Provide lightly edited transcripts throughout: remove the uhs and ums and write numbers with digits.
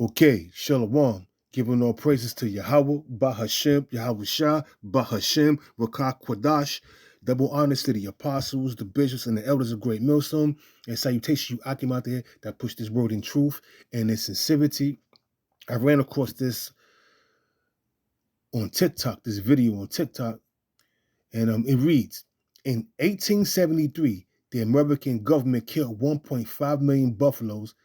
Okay, Shalom. Giving all praises to Yahweh, Bahashem, Yahweh Shah, Bahashem, Rakah Kwadash. Double honors to the apostles, the bishops, and the elders of Great Millstone. And salutations you Akim out there that push this word in truth and in sincerity. I ran across this on TikTok, this video on TikTok, and it reads, in 1873, the American government killed 1.5 million buffaloes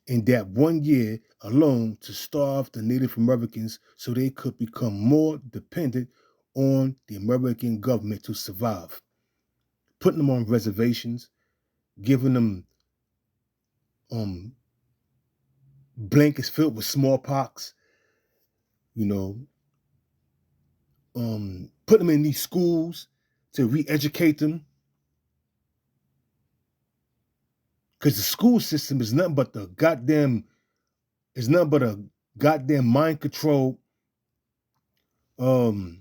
in that 1 year alone to starve the Native Americans so they could become more dependent on the American government to survive. Putting them on reservations, giving them blankets filled with smallpox, putting them in these schools to re-educate them. Because the school system is nothing but a goddamn mind-controlled, what's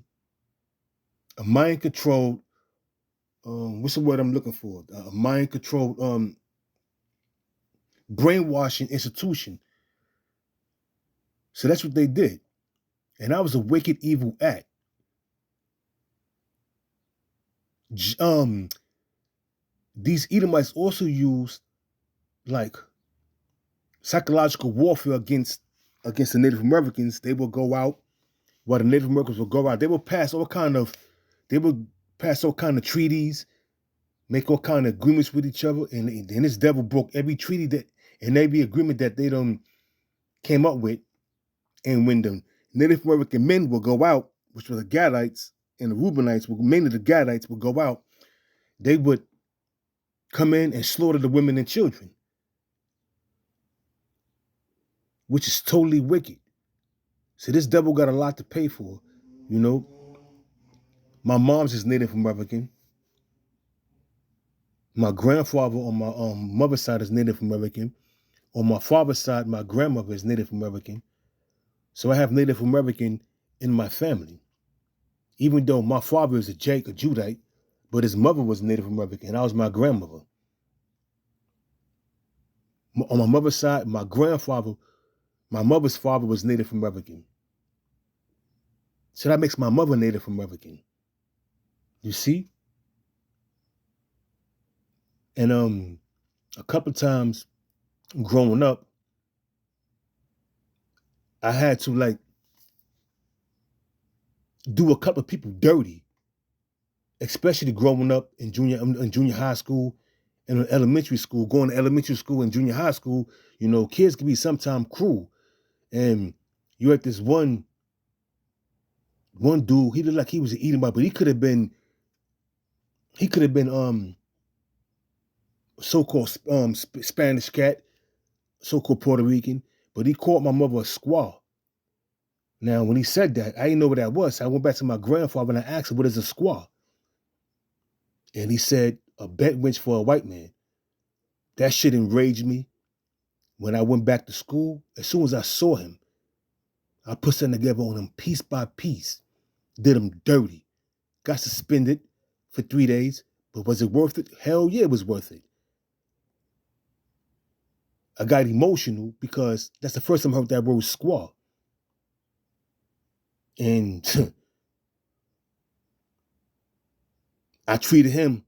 the word I'm looking for? A mind-controlled brainwashing institution. So that's what they did. And that was a wicked, evil act. These Edomites also used like psychological warfare against the Native Americans. They would go out, while the Native Americans would go out. They would pass all kind of treaties, make all kind of agreements with each other, and this devil broke every treaty and every agreement that they came up with. And when the Native American men would go out, which were the Gadites and the Reubenites, mainly the Gadites would go out, they would come in and slaughter the women and children, which is totally wicked. So this devil got a lot to pay for, My mom's is Native American. My grandfather on my mother's side is Native American. On my father's side, my grandmother is Native American. So I have Native American in my family. Even though my father is a Judite, but his mother was Native American, and I was my grandmother. On my mother's side, my mother's father was Native American. So that makes my mother Native American. You see? And a couple times growing up, I had to do a couple of people dirty, especially growing up in junior high school and elementary school. Going to elementary school and junior high school, kids can be sometimes cruel. And you had this one dude, he looked like he was an Edomite, but he could have been so-called Spanish cat, so-called Puerto Rican, but he called my mother a squaw. Now, when he said that, I didn't know what that was. So I went back to my grandfather and I asked him, what is a squaw? And he said, a bed wench for a white man. That shit enraged me. When I went back to school, as soon as I saw him, I put something together on him piece by piece, did him dirty, got suspended for 3 days. But was it worth it? Hell yeah, it was worth it. I got emotional because that's the first time I heard that word squaw. And I treated him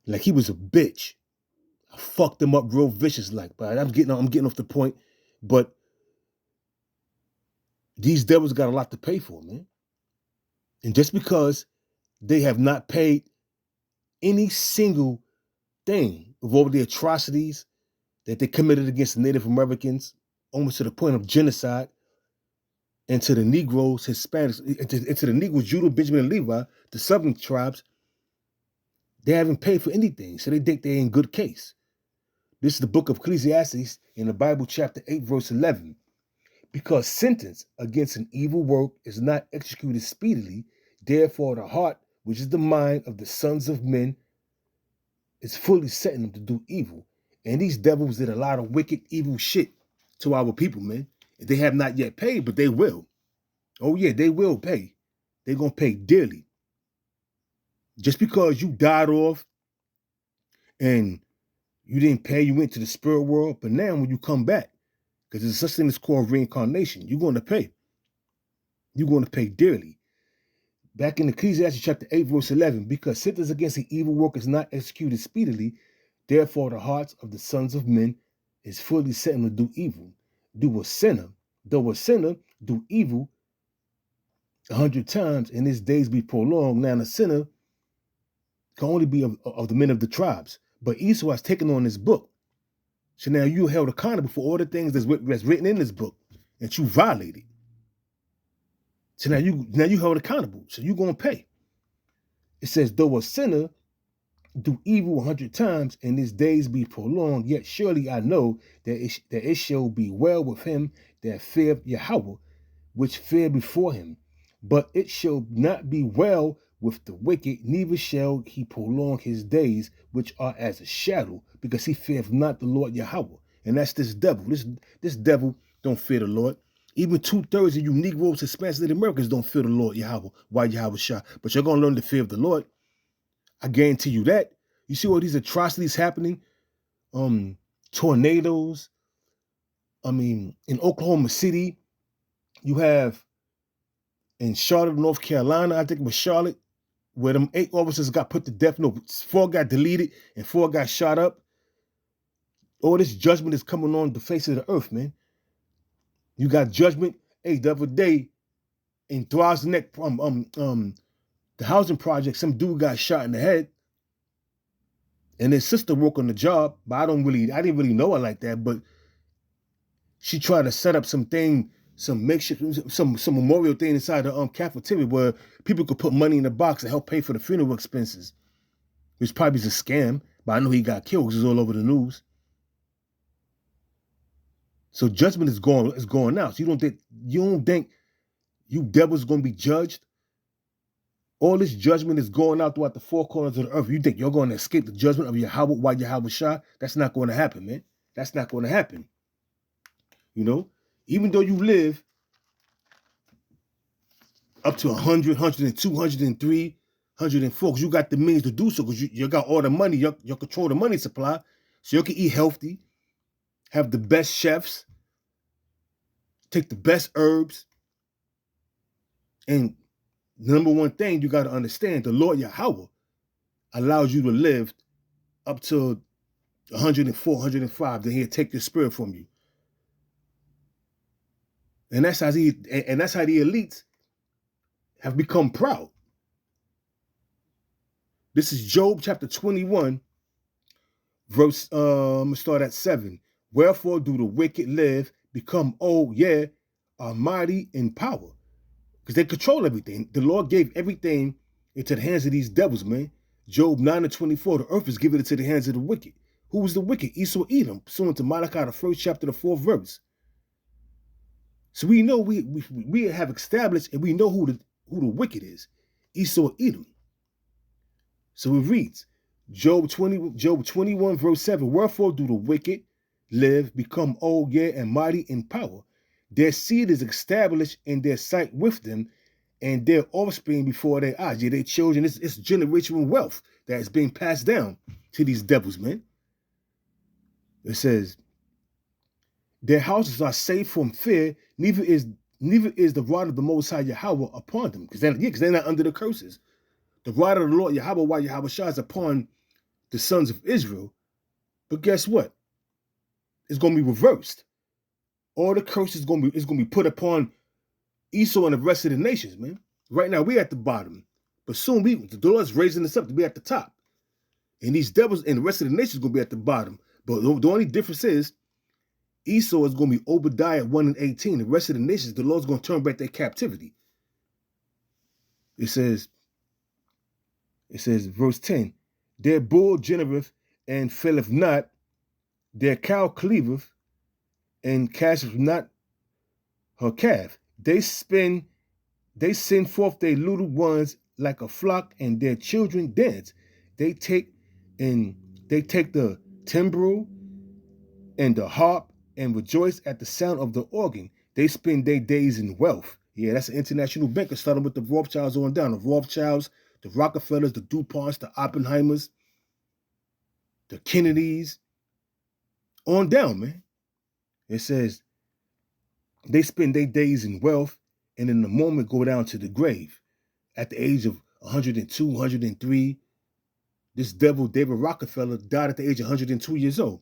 like he was a bitch. I fucked him up real vicious but I'm getting off the point. But these devils got a lot to pay for, man. And just because they have not paid any single thing of all the atrocities that they committed against the Native Americans, almost to the point of genocide, and to the Negroes, Hispanics, and to the Negroes, Judah, Benjamin, and Levi, the southern tribes, they haven't paid for anything. So they think they're in good case. This is the book of Ecclesiastes in the Bible, chapter 8, verse 11. Because sentence against an evil work is not executed speedily, therefore the heart, which is the mind of the sons of men, is fully setting them to do evil. And these devils did a lot of wicked, evil shit to our people, man. They have not yet paid, but they will. Oh yeah, they will pay. They're going to pay dearly. Just because you died off and you didn't pay, you went to the spirit world, but now when you come back, Because there's such thing as called reincarnation. You're going to pay. You're going to pay dearly. Back in Ecclesiastes chapter 8, verse 11, because sentence against the evil work is not executed speedily, therefore the hearts of the sons of men is fully set to do evil. Though a sinner do evil 100 times, and his days be prolonged. Now the sinner can only be of the men of the tribes. But Esau has taken on this book. So now you held accountable for all the things that's written in this book that you violated. So now you held accountable. So you're going to pay. It says, though a sinner do evil 100 times, and his days be prolonged, yet surely I know that it shall be well with him that feareth Yahweh, which fear before him. But it shall not be well with the wicked, neither shall he prolong his days, which are as a shadow, because he feareth not the Lord Yahweh. And that's this devil. This devil don't fear the Lord. Even 2/3 of you Negroes, Hispanics, Native Americans don't fear the Lord Yahweh. Why Yahweh Shah? But you're going to learn the fear of the Lord. I guarantee you that. You see all these atrocities happening? Tornadoes. In Oklahoma City, you have in Charlotte, North Carolina, I think it was Charlotte, where them 8 officers got put to death. No, 4 got deleted and 4 got shot up. All this judgment is coming on the face of the earth, man. You got judgment. Hey, the other day in Thrive's Neck, the housing project, some dude got shot in the head. And his sister worked on the job, but I didn't really know her like that, but she tried to set up some makeshift, some memorial thing inside the cafeteria where people could put money in the box to help pay for the funeral expenses. Which probably is a scam, but I know he got killed because it's all over the news. So judgment is going out. So you don't think you devils gonna be judged? All this judgment is going out throughout the 4 corners of the earth. You think you're going to escape the judgment of Yahweh while Yahweh Shah? That's not going to happen, man. That's not going to happen. You know, even though you live up to 100, 102, 103, 104, because you got the means to do so, because you got all the money, you control the money supply, so you can eat healthy, have the best chefs, take the best herbs, and the number one thing you got to understand, the Lord Yahweh allows you to live up to 104, 105, then he'll take your spirit from you. And that's how the elites have become proud. This is Job chapter 21, verse, I'm going to start at 7. Wherefore do the wicked live, become old, yea, are mighty in power. Because they control everything. The Lord gave everything into the hands of these devils, man. Job 9:24, the earth is given into the hands of the wicked. Who was the wicked? Esau, Edom, pursuant to Malachi, the 1st chapter, the 4th verse. So we know we have established and we know who the wicked is. Esau, Edom. So it reads, Job 21, verse 7. Wherefore do the wicked live, become old, yea, and mighty in power. Their seed is established in their sight with them, and their offspring before their eyes. Yeah, their children, it's generational wealth that is being passed down to these devils, man. It says, their houses are safe from fear, neither is the rod of the Most High Yahweh upon them. Because they're not under the curses. The rod of the Lord Yahweh, while Yahweh Shah is upon the sons of Israel. But guess what? It's going to be reversed. All the curses is going to be put upon Esau and the rest of the nations, man. Right now, we're at the bottom. But soon, the Lord's raising us up to be at the top. And these devils and the rest of the nations are going to be at the bottom. But the only difference is, Esau is going to be Obadiah 1:18. The rest of the nations, the Lord's going to turn back their captivity. It says, verse 10, their bull genereth and faileth not, their cow cleaveth and casteth not her calf. They send forth their little ones like a flock, and their children dance. They take the timbrel and the harp and rejoice at the sound of the organ. They spend their days in wealth. Yeah, that's an international banker, starting with the Rothschilds on down. The Rothschilds, the Rockefellers, the DuPonts, the Oppenheimers, the Kennedys, on down, man. It says, They spend their days in wealth and in the moment go down to the grave. At the age of 102, 103, this devil, David Rockefeller, died at the age of 102 years old.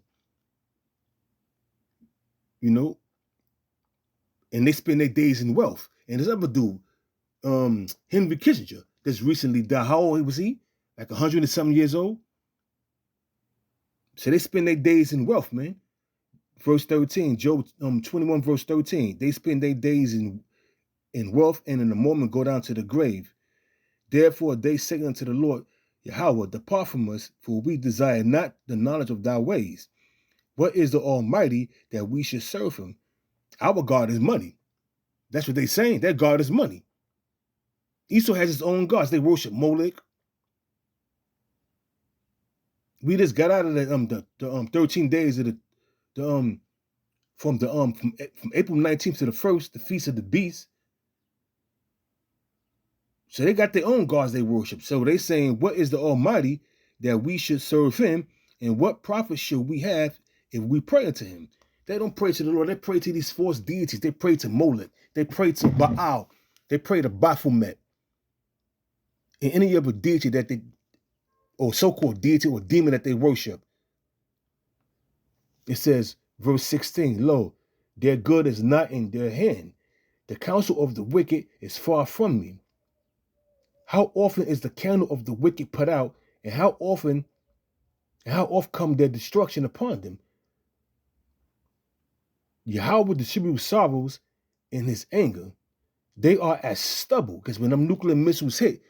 You know, and they spend their days in wealth. And this other dude, Henry Kissinger, that's recently died. How old was he? Like 100 and something years old? So they spend their days in wealth, man. Verse 13, Job 21, verse 13. They spend their days in wealth and in the moment go down to the grave. Therefore they say unto the Lord, Yahweh, depart from us, for we desire not the knowledge of thy ways. What is the Almighty that we should serve him? Our God is money. That's what they're saying. Their God is money. Esau has his own gods. They worship Molech. We just got out of the 13 days of from April 19th to the 1st, the Feast of the Beast. So they got their own gods they worship. So they saying, what is the Almighty that we should serve him? And what profit should we have if we pray unto him? They don't pray to the Lord. They pray to these false deities. They pray to Molech. They pray to Baal. They pray to Baphomet. And any other deity that they, or so-called deity or demon that they worship. It says, verse 16, lo, their good is not in their hand. The counsel of the wicked is far from me. How often is the candle of the wicked put out, and how oft come their destruction upon them? Yahweh distributes sorrows in his anger. They are as stubble, because when them nuclear missiles hit,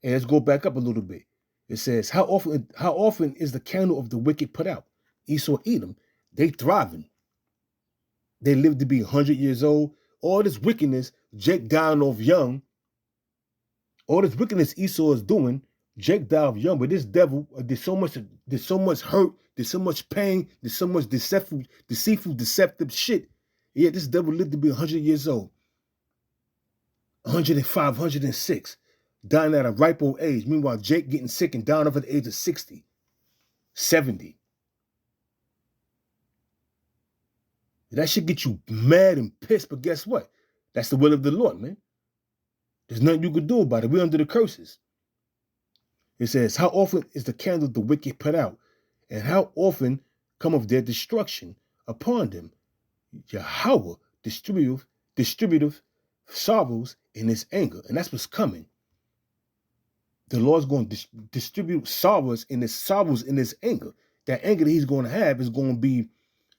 and let's go back up a little bit. It says, how often is the candle of the wicked put out? Esau, Edom, they thriving. They live to be 100 years old. All this wickedness, Jake dying off young. All this wickedness Esau is doing, Jake died off young. But this devil, there's so much hurt, there's so much pain, there's so much deceitful, deceptive shit. Yeah, this devil lived to be 100 years old. 105, 106. Dying at a ripe old age. Meanwhile, Jake getting sick and dying off at the age of 60, 70. That should get you mad and pissed, but guess what? That's the will of the Lord, man. There's nothing you could do about it. We're under the curses. It says, how often is the candle of the wicked put out? And how often come of their destruction upon them? Yahweh distributeth sorrows in his anger. And that's what's coming. The Lord's going to distribute sorrows in his anger. That anger that he's going to have is going to be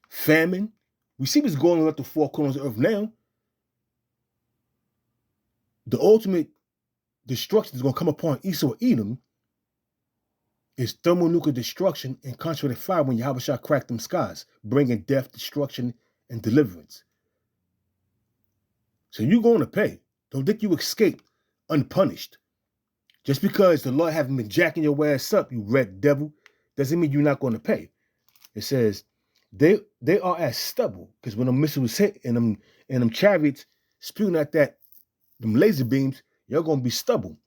famine. We see what's going on at the four corners of earth now. The ultimate destruction is going to come upon Esau, Edom, is thermonuclear destruction and concentrated fire when Yahweh shall crack them skies, bringing death, destruction, and deliverance. So you're going to pay. Don't think you escape unpunished. Just because the Lord haven't been jacking your ass up, you red devil, doesn't mean you're not going to pay. It says, they are as stubble, because when a missile was hit and them chariots spewing at them laser beams, you're going to be stubble.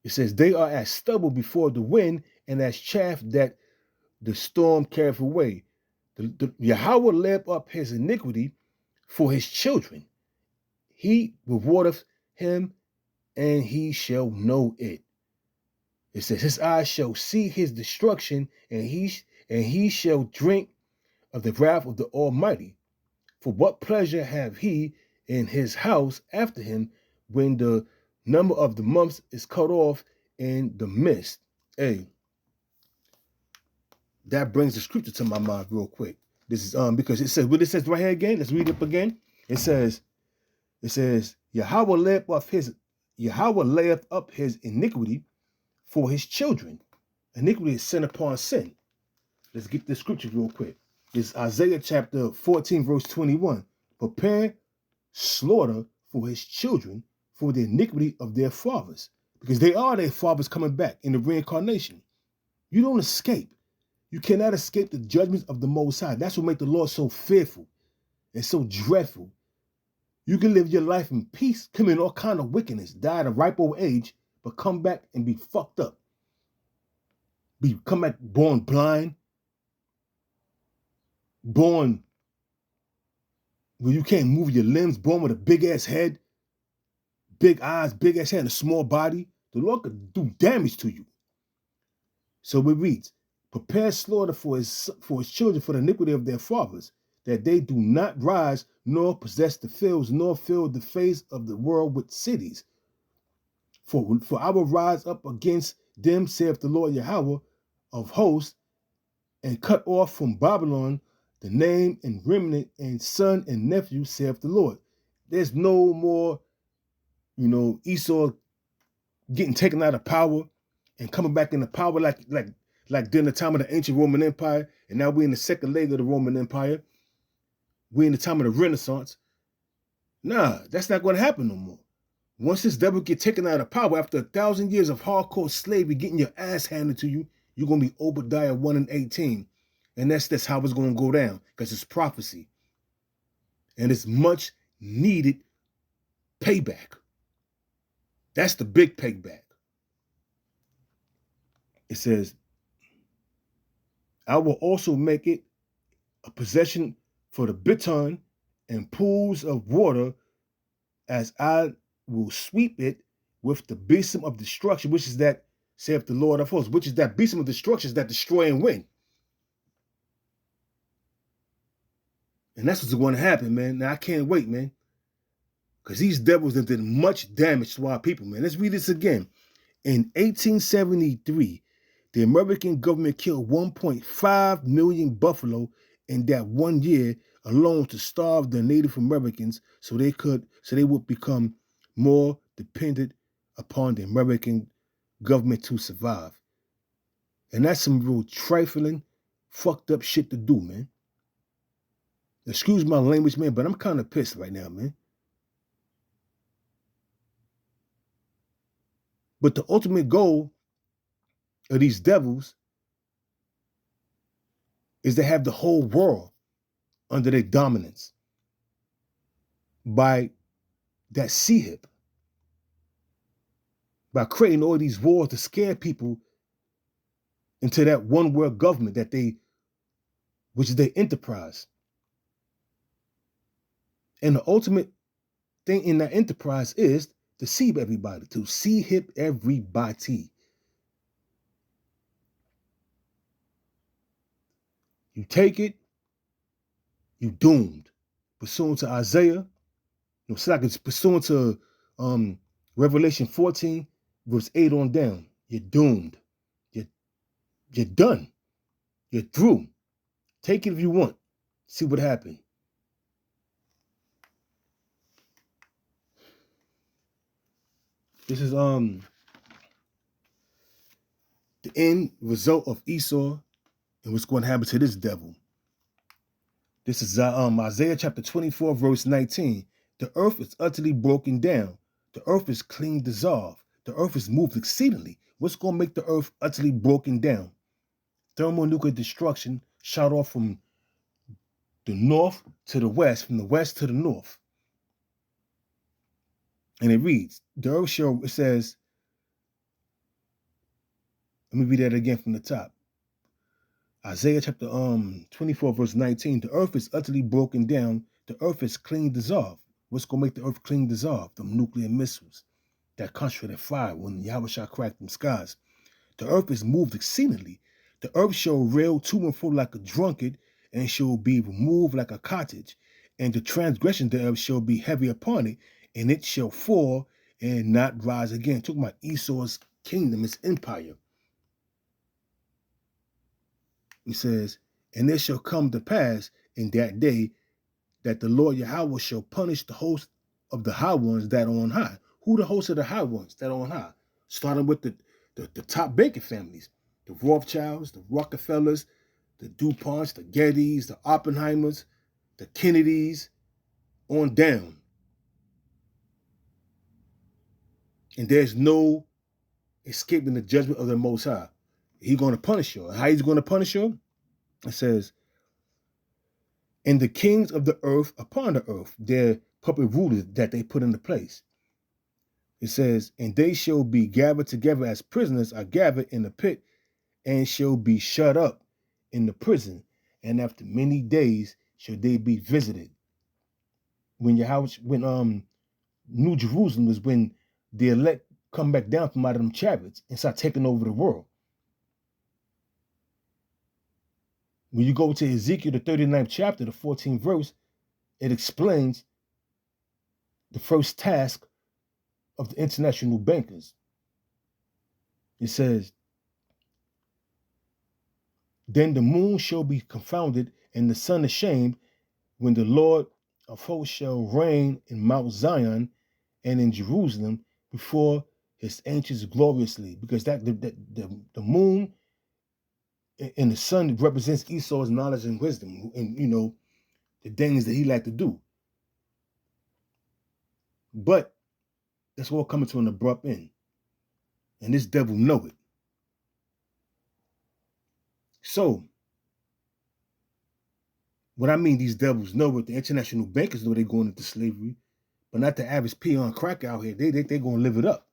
It says, they are as stubble before the wind and as chaff that the storm carrieth away. Yahweh laid up his iniquity for his children. He rewardeth him, and he shall know it. It says, his eyes shall see his destruction, and he shall drink of the wrath of the Almighty. For what pleasure have he in his house after him, when the number of the months is cut off in the midst? Hey, that brings the scripture to my mind real quick. This is because it says what it says right here again. Let's read it up again. It says Yahweh layeth up his iniquity for his children. Iniquity is sin upon sin. Let's get the scripture real quick. It's Isaiah chapter 14, verse 21. Prepare slaughter for his children for the iniquity of their fathers, because they are their fathers coming back in the reincarnation. You don't escape. You cannot escape the judgments of the Most High. That's what makes the Lord so fearful and so dreadful. You can live your life in peace, commit all kind of wickedness, die at a ripe old age, but come back and be fucked up. Come back born blind, born where you can't move your limbs, born with a big ass head, big eyes, big ass head, and a small body, the Lord could do damage to you. So it reads, prepare slaughter for his children for the iniquity of their fathers, that they do not rise, nor possess the fields, nor fill the face of the world with cities. For I will rise up against them, saith the Lord Yahweh of hosts, and cut off from Babylon the name and remnant and son and nephew, saith the Lord. There's no more, Esau getting taken out of power and coming back into power like during the time of the ancient Roman Empire, and now we're in the second leg of the Roman Empire. We're in the time of the Renaissance. Nah, that's not going to happen no more. Once this devil get taken out of power after 1,000 years of hardcore slavery, getting your ass handed to you, you're going to be Obadiah 1:18. And that's how it's going to go down, because it's prophecy. And it's much needed payback. That's the big payback. It says, I will also make it a possession for the bittern and pools of water, as I will sweep it with the besom of destruction, which is that, saith the Lord of hosts, which is that besom of destruction, is that destroy and win. And that's what's going to happen, man. Now, I can't wait, man. Because these devils have done much damage to our people, man. Let's read this again. In 1873, the American government killed 1.5 million buffalo in that 1 year alone to starve the Native Americans so they would become more dependent upon the American government to survive. And that's some real trifling, fucked up shit to do, man. Excuse my language, man, but I'm kind of pissed right now, man. But the ultimate goal of these devils is to have the whole world under their dominance by that CHIP, by creating all these wars to scare people into that one world government which is their enterprise. And the ultimate thing in that enterprise is to deceive everybody, to CHIP everybody. You take it, you doomed. Pursuant to Isaiah, it's like it's pursuant to Revelation 14, verse 8 on down. You're doomed. You're done. You're through. Take it if you want. See what happened. This is the end result of Esau and what's going to happen to this devil. This is Isaiah chapter 24, verse 19. The earth is utterly broken down. The earth is clean dissolved. The earth is moved exceedingly. What's going to make the earth utterly broken down? Thermonuclear destruction shot off from the north to the west, from the west to the north. And it reads, the earth shall, it says, let me read that again from the top. Isaiah chapter 24, verse 19. The earth is utterly broken down. The earth is clean dissolved. What's going to make the earth clean dissolved? The nuclear missiles that concentrated fire when Yahweh shall crack them skies. The earth is moved exceedingly. The earth shall rail to and fro like a drunkard, and shall be removed like a cottage. And the transgression thereof shall be heavy upon it, and it shall fall and not rise again. Talking about Esau's kingdom, his empire. He says, and it shall come to pass in that day that the Lord Yahweh shall punish the host of the high ones that are on high. Who the host of the high ones that are on high? Starting with the top banking families, the Rothschilds, the Rockefellers, the DuPonts, the Gettys, the Oppenheimers, the Kennedys, on down. And there's no escaping the judgment of the Most High. He's going to punish you. How he's going to punish you? It says, and the kings of the earth upon the earth, their puppet rulers that they put into place. It says, and they shall be gathered together as prisoners are gathered in the pit, and shall be shut up in the prison, and after many days shall they be visited. when New Jerusalem is when the elect come back down from out of them chariots and start taking over the world. When you go to Ezekiel, the 39th chapter, the 14th verse, it explains the first task of the international bankers. It says, then the moon shall be confounded and the sun ashamed when the Lord of hosts shall reign in Mount Zion and in Jerusalem before his angels gloriously. Because the moon and the sun represents Esau's knowledge and wisdom and, the things that he liked to do. But that's all coming to an abrupt end. And this devil know it. So, what I mean, these devils know it. The international bankers know they're going into slavery, but not the average peon cracker out here. They're going to live it up,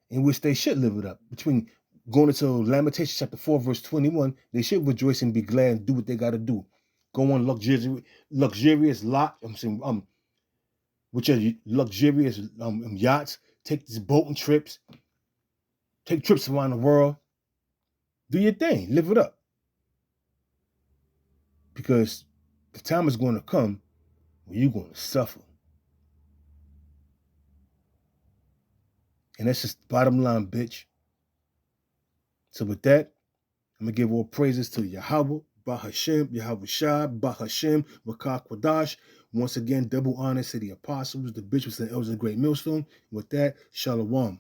in which they should live it up. Between going into Lamentations chapter 4, verse 21, they should rejoice and be glad and do what they got to do. Go on luxurious which are luxurious yachts, take these boating trips, take trips around the world. Do your thing, live it up. Because the time is going to come when you're going to suffer. And that's just the bottom line, bitch. So with that, I'm going to give all praises to Yahweh, Bahashem, Yahweh Shah, Bahashem, Rakah Kwadash. Once again, double honors to the apostles, the bishops, and elders of the great millstone. With that, Shalom.